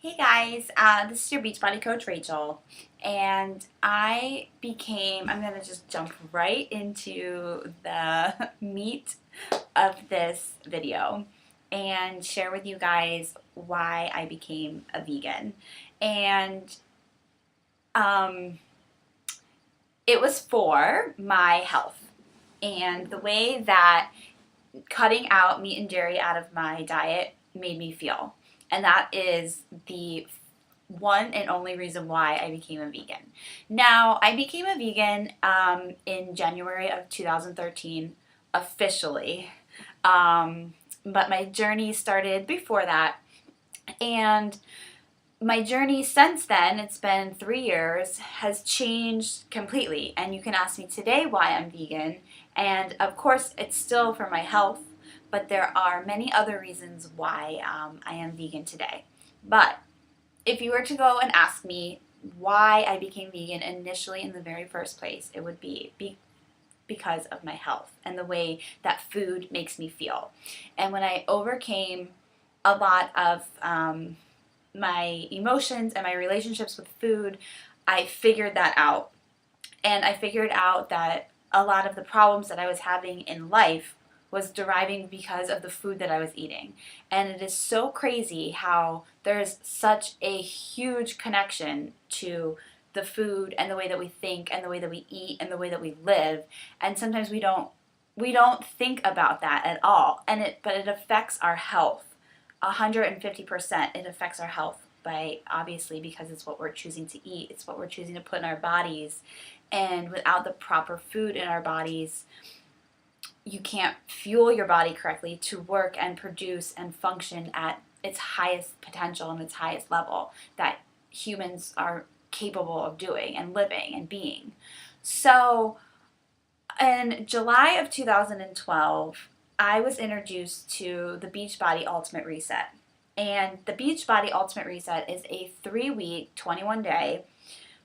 Hey guys, this is your Beachbody coach Rachel, and I'm going to just jump right into the meat of this video and share with you guys why I became a vegan. And um, it was for my health and the way that cutting out meat and dairy out of my diet made me feel. And that is the one and only reason why I became a vegan. Now, I became a vegan in January of 2013 officially, but my journey started before that. And my journey since then, it's been 3 years, has changed completely. And you can ask me today why I'm vegan. And of course, it's still for my health, but there are many other reasons why I am vegan today. But if you were to go and ask me why I became vegan initially in the very first place, it would be because of my health and the way that food makes me feel. And when I overcame a lot of my emotions and my relationships with food, I figured that out. And I figured out that a lot of the problems that I was having in life was deriving because of the food that I was eating. And it is so crazy how there's such a huge connection to the food and the way that we think and the way that we eat and the way that we live. And sometimes we don't think about that at all. But it affects our health. 150% it affects our health by obviously because it's what we're choosing to eat, it's what we're choosing to put in our bodies, and without the proper food in our bodies you can't fuel your body correctly to work and produce and function at its highest potential and its highest level that humans are capable of doing and living and being. So in July of 2012, I was introduced to the Beachbody Ultimate Reset. And the Beachbody Ultimate Reset is a 3-week, 21-day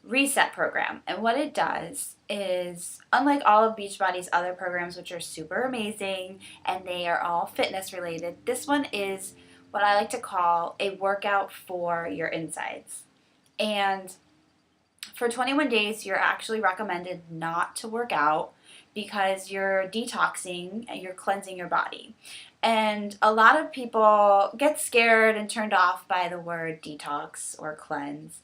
reset program. And what it does is, unlike all of Beachbody's other programs, which are super amazing and they are all fitness related, this one is what I like to call a workout for your insides. And for 21 days, you're actually recommended not to work out because you're detoxing and you're cleansing your body. And a lot of people get scared and turned off by the word detox or cleanse.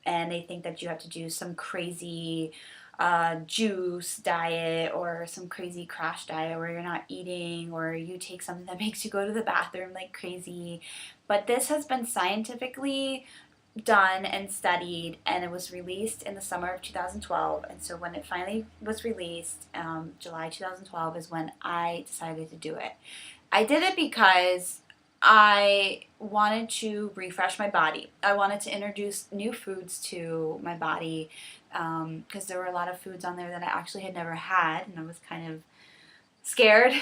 And they think that you have to do some crazy juice diet or some crazy crash diet where you're not eating, or you take something that makes you go to the bathroom like crazy. But this has been scientifically done and studied, and it was released in the summer of 2012. And so when it finally was released, July 2012 is when I decided to do it. I did it because I wanted to refresh my body. I wanted to introduce new foods to my body because there were a lot of foods on there that I actually had never had, and I was kind of scared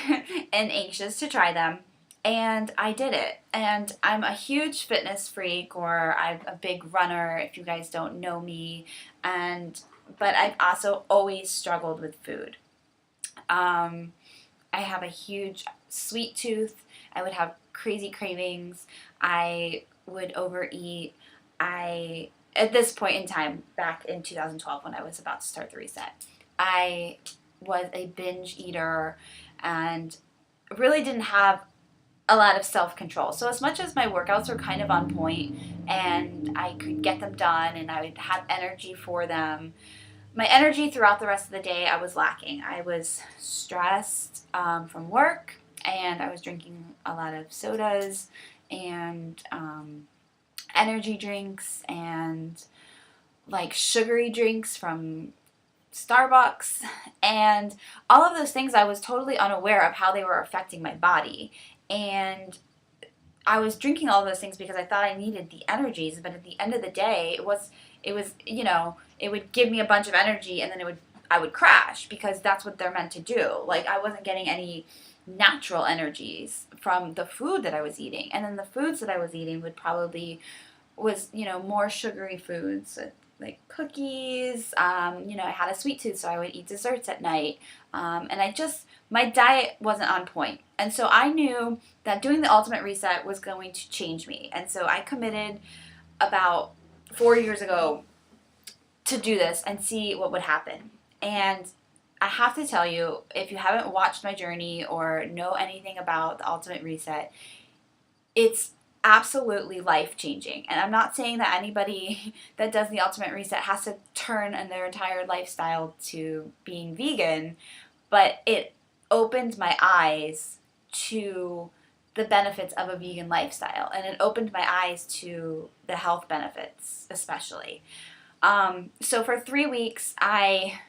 and anxious to try them. And I did it. And I'm a huge fitness freak, or I'm a big runner if you guys don't know me. But I've also always struggled with food. I have a huge sweet tooth. I would have crazy cravings. I would overeat. At this point in time, back in 2012 when I was about to start the reset, I was a binge eater and really didn't have a lot of self-control. So as much as my workouts were kind of on point and I could get them done and I would have energy for them, my energy throughout the rest of the day I was lacking. I was stressed from work, and I was drinking a lot of sodas and energy drinks and like sugary drinks from Starbucks, and all of those things I was totally unaware of how they were affecting my body. And I was drinking all those things because I thought I needed the energies, but at the end of the day, it was it would give me a bunch of energy, and then I would crash because that's what they're meant to do. Like, I wasn't getting any natural energies from the food that I was eating. And then the foods that I was eating was more sugary foods, like cookies. I had a sweet tooth, so I would eat desserts at night. My diet wasn't on point. And so I knew that doing the Ultimate Reset was going to change me. And so I committed about 4 years ago to do this and see what would happen. And I have to tell you, if you haven't watched my journey or know anything about the Ultimate Reset, it's absolutely life-changing. And I'm not saying that anybody that does the Ultimate Reset has to turn in their entire lifestyle to being vegan, but it opened my eyes to the benefits of a vegan lifestyle, and it opened my eyes to the health benefits especially. So for 3 weeks, I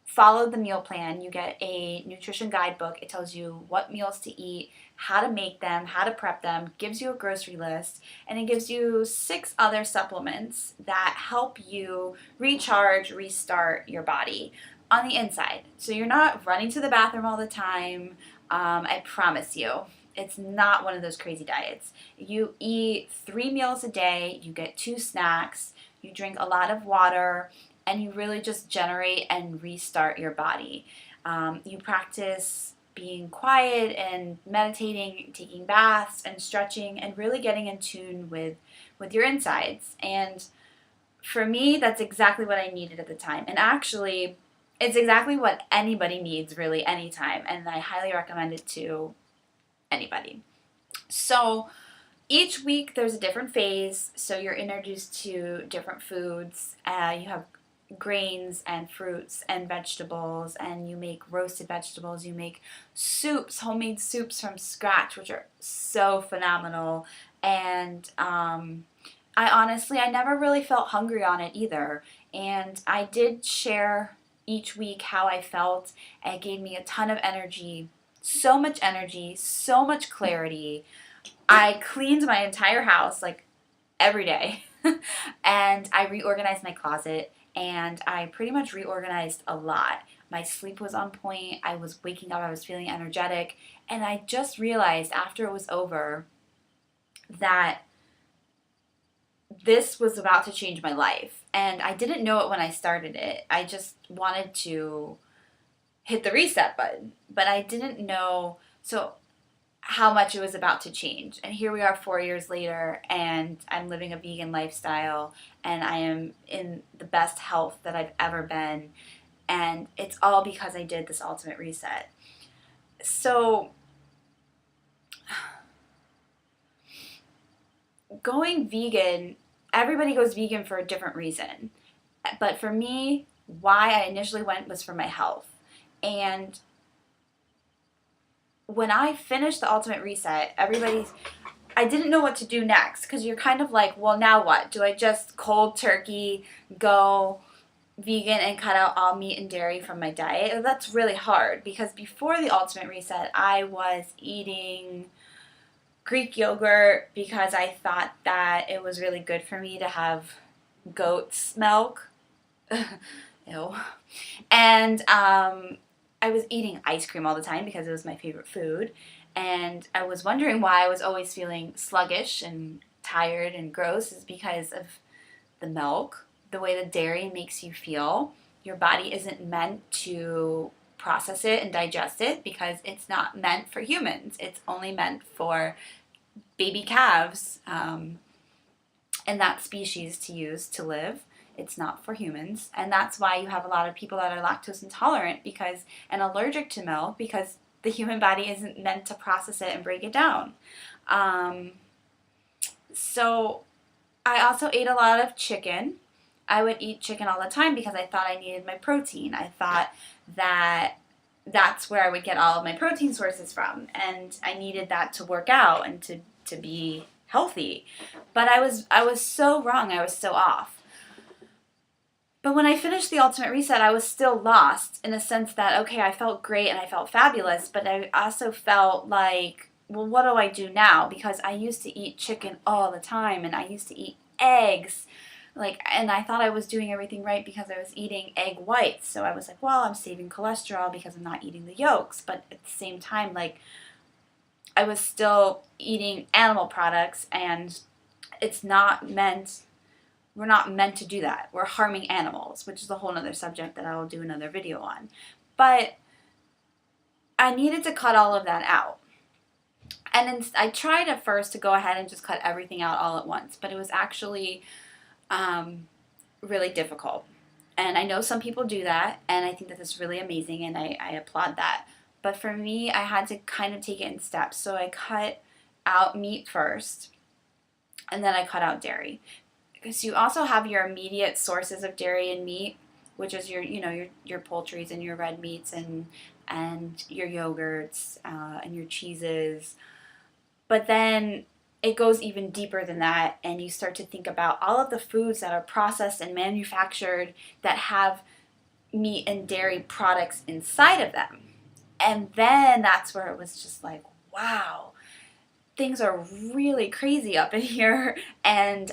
followed the meal plan. You get a nutrition guidebook. It tells you what meals to eat, how to make them, how to prep them, gives you a grocery list, and it gives you 6 other supplements that help you recharge, restart your body on the inside. So you're not running to the bathroom all the time. I promise you. It's not one of those crazy diets. You eat 3 meals a day, you get 2 snacks, you drink a lot of water, and you really just generate and restart your body. You practice being quiet and meditating, taking baths and stretching, and really getting in tune with your insides. And for me, that's exactly what I needed at the time. And actually, it's exactly what anybody needs really anytime, and I highly recommend it to anybody. So each week there's a different phase, so you're introduced to different foods. You have grains and fruits and vegetables, and you make roasted vegetables. You make soups, homemade soups from scratch, which are so phenomenal. And I never really felt hungry on it either. And I did share each week how I felt, and it gave me a ton of energy, so much clarity. I cleaned my entire house like every day, and I reorganized my closet, and I pretty much reorganized a lot. My sleep was on point. I was waking up, I was feeling energetic, and I just realized after it was over that this was about to change my life. And I didn't know it when I started it. I just wanted to hit the reset button, but I didn't know how much it was about to change. And here we are 4 years later, and I'm living a vegan lifestyle, and I am in the best health that I've ever been, and it's all because I did this Ultimate Reset. So going vegan, everybody goes vegan for a different reason, but for me, why I initially went was for my health. And when I finished the Ultimate Reset, I didn't know what to do next, because you're kind of like, well, now what? Do I just cold turkey go vegan and cut out all meat and dairy from my diet? That's really hard, because before the Ultimate Reset, I was eating Greek yogurt because I thought that it was really good for me to have goat's milk. Ew. And I was eating ice cream all the time because it was my favorite food, and I was wondering why I was always feeling sluggish and tired and gross. Is because of the milk, the way the dairy makes you feel. Your body isn't meant to process it and digest it because it's not meant for humans. It's only meant for baby calves and that species to use to live. It's not for humans, and that's why you have a lot of people that are lactose intolerant and allergic to milk, because the human body isn't meant to process it and break it down. So I also ate a lot of chicken. I would eat chicken all the time because I thought I needed my protein. I thought that that's where I would get all of my protein sources from, and I needed that to work out and to be healthy. But I was so wrong. I was so off. But when I finished the Ultimate Reset, I was still lost in the sense that, okay, I felt great and I felt fabulous, but I also felt like, well, what do I do now? Because I used to eat chicken all the time, and I used to eat eggs, and I thought I was doing everything right because I was eating egg whites. So I was like, well, I'm saving cholesterol because I'm not eating the yolks. But at the same time, I was still eating animal products, and we're not meant to do that. We're harming animals, which is a whole other subject that I will do another video on. But I needed to cut all of that out. And then I tried at first to go ahead and just cut everything out all at once, but it was actually really difficult. And I know some people do that, and I think that that's really amazing, and I applaud that. But for me, I had to kind of take it in steps. So I cut out meat first, and then I cut out dairy. Because you also have your immediate sources of dairy and meat, which is your poultries and your red meats and your yogurts and your cheeses. But then it goes even deeper than that, and you start to think about all of the foods that are processed and manufactured that have meat and dairy products inside of them. And then that's where it was just like, wow, things are really crazy up in here. And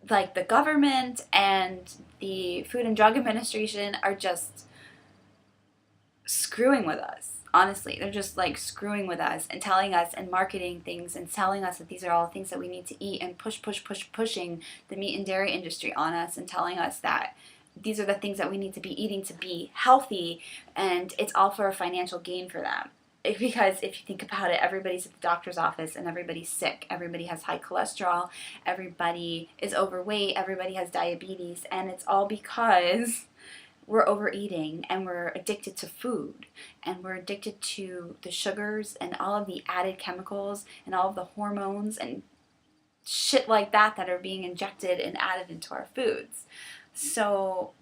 like the government and the Food and Drug Administration are just screwing with us. Honestly, they're just like screwing with us and telling us and marketing things and telling us that these are all things that we need to eat, and pushing the meat and dairy industry on us and telling us that these are the things that we need to be eating to be healthy, and it's all for a financial gain for them. Because if you think about it, everybody's at the doctor's office and everybody's sick. Everybody has high cholesterol. Everybody is overweight. Everybody has diabetes. And it's all because we're overeating and we're addicted to food, and we're addicted to the sugars and all of the added chemicals and all of the hormones and shit like that that are being injected and added into our foods. So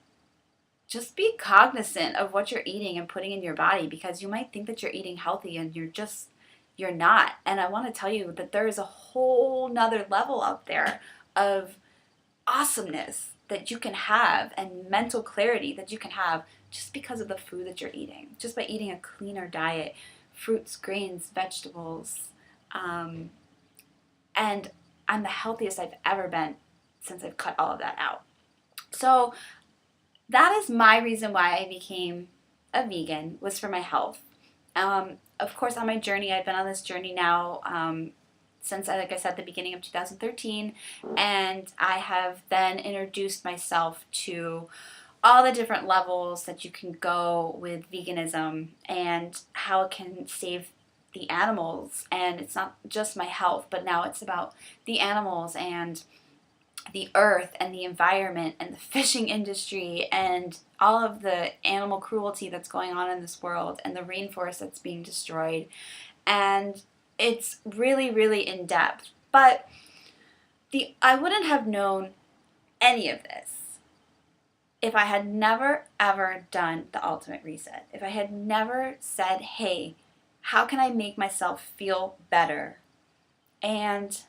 just be cognizant of what you're eating and putting in your body, because you might think that you're eating healthy and you're not. And I want to tell you that there is a whole nother level out there of awesomeness that you can have and mental clarity that you can have just because of the food that you're eating, just by eating a cleaner diet, fruits, grains, vegetables. And I'm the healthiest I've ever been since I've cut all of that out. So that is my reason why I became a vegan, was for my health. Of course, on my journey, I've been on this journey now since, like I said, the beginning of 2013, and I have then introduced myself to all the different levels that you can go with veganism and how it can save the animals. And it's not just my health, but now it's about the animals and the earth and the environment and the fishing industry and all of the animal cruelty that's going on in this world and the rainforest that's being destroyed. And it's really, really in depth. But I wouldn't have known any of this if I had never, ever done the Ultimate Reset. If I had never said, hey, how can I make myself feel better? And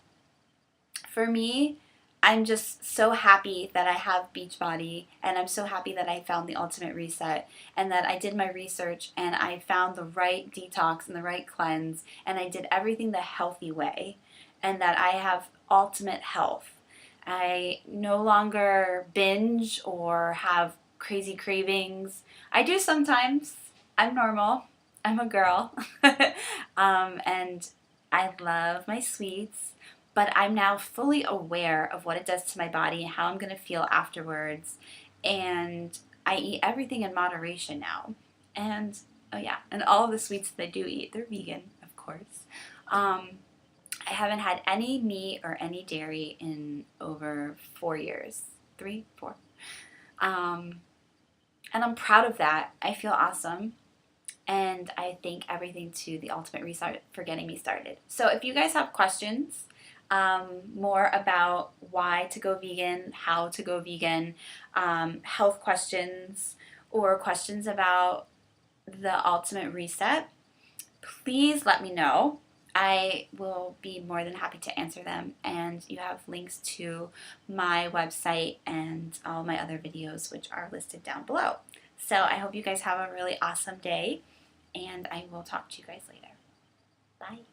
for me, I'm just so happy that I have Beachbody, and I'm so happy that I found the Ultimate Reset, and that I did my research and I found the right detox and the right cleanse, and I did everything the healthy way, and that I have ultimate health. I no longer binge or have crazy cravings. I do sometimes. I'm normal. I'm a girl. And I love my sweets. But I'm now fully aware of what it does to my body and how I'm going to feel afterwards. And I eat everything in moderation now. And, oh yeah, and all of the sweets that I do eat, they're vegan, of course. I haven't had any meat or any dairy in over 4 years. 3, 4. And I'm proud of that. I feel awesome. And I thank everything to the Ultimate Reset for getting me started. So if you guys have questions, more about why to go vegan, how to go vegan, health questions, or questions about the Ultimate Reset, please let me know. I will be more than happy to answer them, and you have links to my website and all my other videos, which are listed down below. So I hope you guys have a really awesome day, and I will talk to you guys later. Bye.